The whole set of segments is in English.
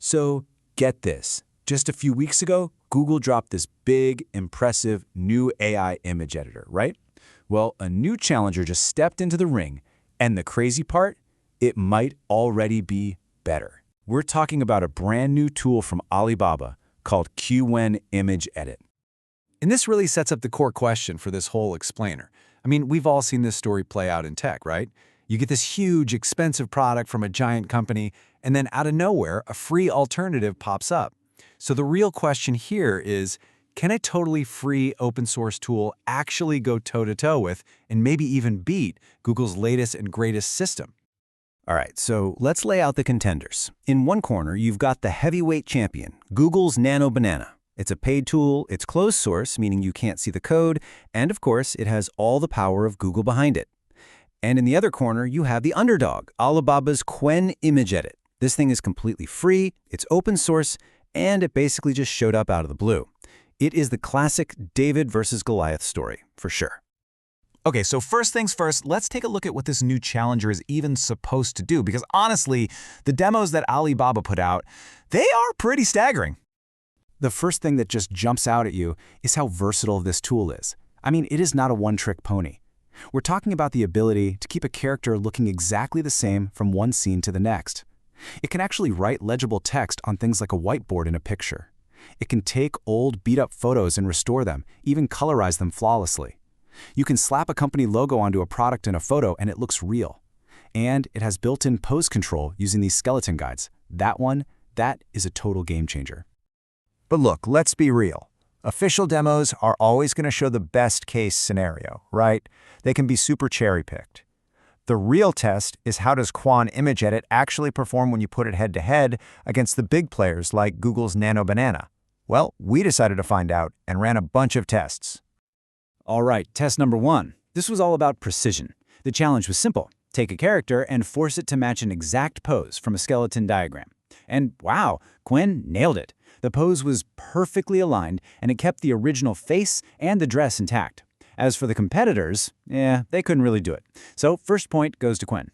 So get this. Just a few weeks ago, Google dropped this big, impressive new AI image editor, right? Well, a new challenger just stepped into the ring, and the crazy part, it might already be better. We're talking about a brand new tool from Alibaba called Qwen Image Edit. And this really sets up the core question for this whole explainer. I mean, we've all seen this story play out in tech, right? You get this huge, expensive product from a giant company, and then out of nowhere, a free alternative pops up. So the real question here is, can a totally free open source tool actually go toe-to-toe with, and maybe even beat, Google's latest and greatest system? All right, so let's lay out the contenders. In one corner, you've got the heavyweight champion, Google's Nano Banana. It's a paid tool, it's closed source, meaning you can't see the code, and of course, it has all the power of Google behind it. And in the other corner, you have the underdog, Alibaba's Qwen Image Edit. This thing is completely free, it's open source, and it basically just showed up out of the blue. It is the classic David versus Goliath story, for sure. Okay, so first things first, let's take a look at what this new challenger is even supposed to do, because honestly, the demos that Alibaba put out, they are pretty staggering. The first thing that just jumps out at you is how versatile this tool is. I mean, it is not a one-trick pony. We're talking about the ability to keep a character looking exactly the same from one scene to the next. It can actually write legible text on things like a whiteboard in a picture. It can take old, beat-up photos and restore them, even colorize them flawlessly. You can slap a company logo onto a product in a photo and it looks real. And it has built-in pose control using these skeleton guides. That is a total game changer. But look, let's be real. Official demos are always going to show the best case scenario, right? They can be super cherry-picked. The real test is, how does Qwen Image Edit actually perform when you put it head-to-head against the big players like Google's Nano Banana? Well, we decided to find out and ran a bunch of tests. All right, test number 1. This was all about precision. The challenge was simple. Take a character and force it to match an exact pose from a skeleton diagram. And wow, Qwen nailed it. The pose was perfectly aligned, and it kept the original face and the dress intact. As for the competitors, they couldn't really do it. So first point goes to Qwen.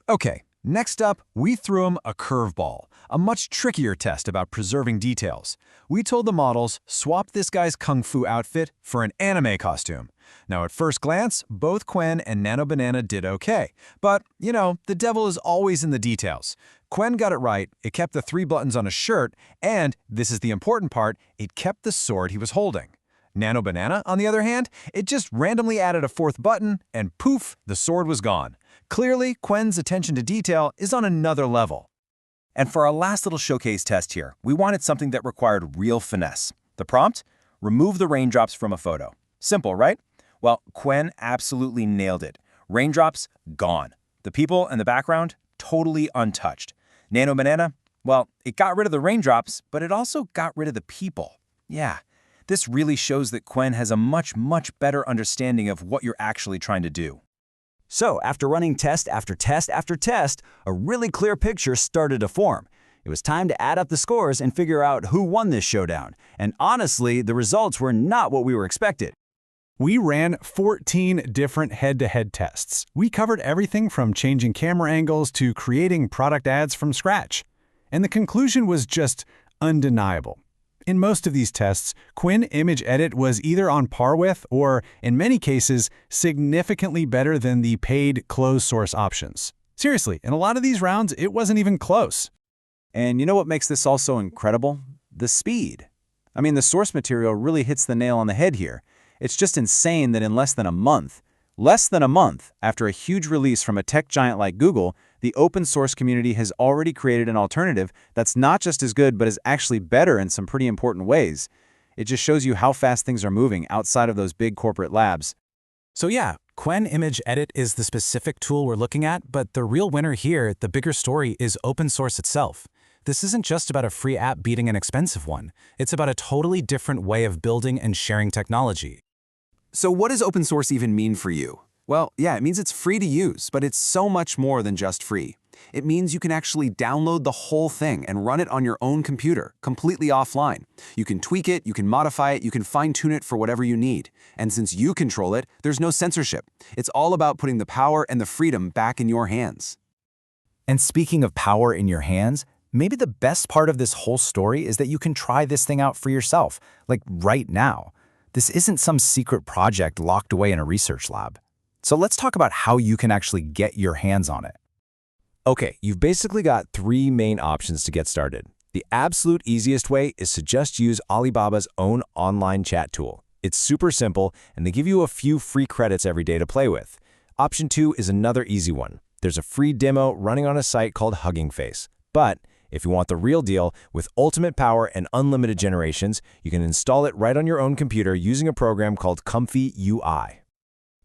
Okay, next up, we threw him a curveball, a much trickier test about preserving details. We told the models, swap this guy's kung fu outfit for an anime costume. Now, at first glance, both Qwen and Nano Banana did okay. But, you know, the devil is always in the details. Qwen got it right, it kept the 3 buttons on his shirt, and, this is the important part, it kept the sword he was holding. Nano Banana, on the other hand, it just randomly added a 4th button, and poof, the sword was gone. Clearly, Qwen's attention to detail is on another level. And for our last little showcase test here, we wanted something that required real finesse. The prompt? Remove the raindrops from a photo. Simple, right? Well, Qwen absolutely nailed it. Raindrops, gone. The people and the background, totally untouched. Nano Banana, well, it got rid of the raindrops, but it also got rid of the people. Yeah, this really shows that Qwen has a much better understanding of what you're actually trying to do. So after running test after test after test, a really clear picture started to form. It was time to add up the scores and figure out who won this showdown. And honestly, the results were not what we were expected. We ran 14 different head-to-head tests. We covered everything from changing camera angles to creating product ads from scratch. And the conclusion was just undeniable. In most of these tests, Qwen Image Edit was either on par with or, in many cases, significantly better than the paid closed-source options. Seriously, in a lot of these rounds, it wasn't even close. And you know what makes this also incredible? The speed. I mean, the source material really hits the nail on the head here. It's just insane that in less than a month after a huge release from a tech giant like Google, the open source community has already created an alternative that's not just as good, but is actually better in some pretty important ways. It just shows you how fast things are moving outside of those big corporate labs. So yeah, Qwen Image Edit is the specific tool we're looking at, but the real winner here, the bigger story, is open source itself. This isn't just about a free app beating an expensive one. It's about a totally different way of building and sharing technology. So what does open source even mean for you? Well, yeah, it means it's free to use, but it's so much more than just free. It means you can actually download the whole thing and run it on your own computer, completely offline. You can tweak it, you can modify it, you can fine-tune it for whatever you need. And since you control it, there's no censorship. It's all about putting the power and the freedom back in your hands. And speaking of power in your hands, Maybe the best part of this whole story is that you can try this thing out for yourself, like right now. This isn't some secret project locked away in a research lab. So let's talk about how you can actually get your hands on it. Okay, you've basically got three main options to get started. The absolute easiest way is to just use Alibaba's own online chat tool. It's super simple, and they give you a few free credits every day to play with. Option 2 is another easy one. There's a free demo running on a site called Hugging Face. But if you want the real deal, with ultimate power and unlimited generations, you can install it right on your own computer using a program called Comfy UI.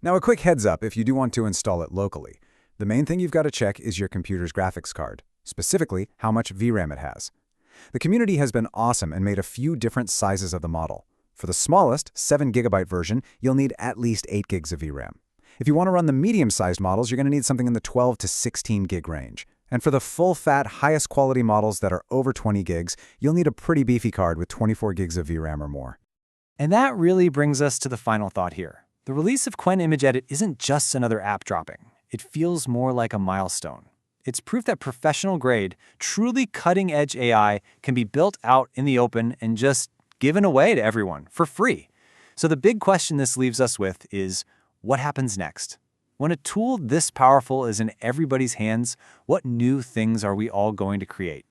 Now, a quick heads up if you do want to install it locally. The main thing you've got to check is your computer's graphics card, specifically how much VRAM it has. The community has been awesome and made a few different sizes of the model. For the smallest, 7GB version, you'll need at least 8 gigs of VRAM. If you want to run the medium-sized models, you're going to need something in the 12 to 16 gig range. And for the full-fat, highest quality models that are over 20 gigs, you'll need a pretty beefy card with 24 gigs of VRAM or more. And that really brings us to the final thought here. The release of Qwen Image Edit isn't just another app dropping. It feels more like a milestone. It's proof that professional-grade, truly cutting-edge AI can be built out in the open and just given away to everyone for free. So the big question this leaves us with is, what happens next? When a tool this powerful is in everybody's hands, what new things are we all going to create?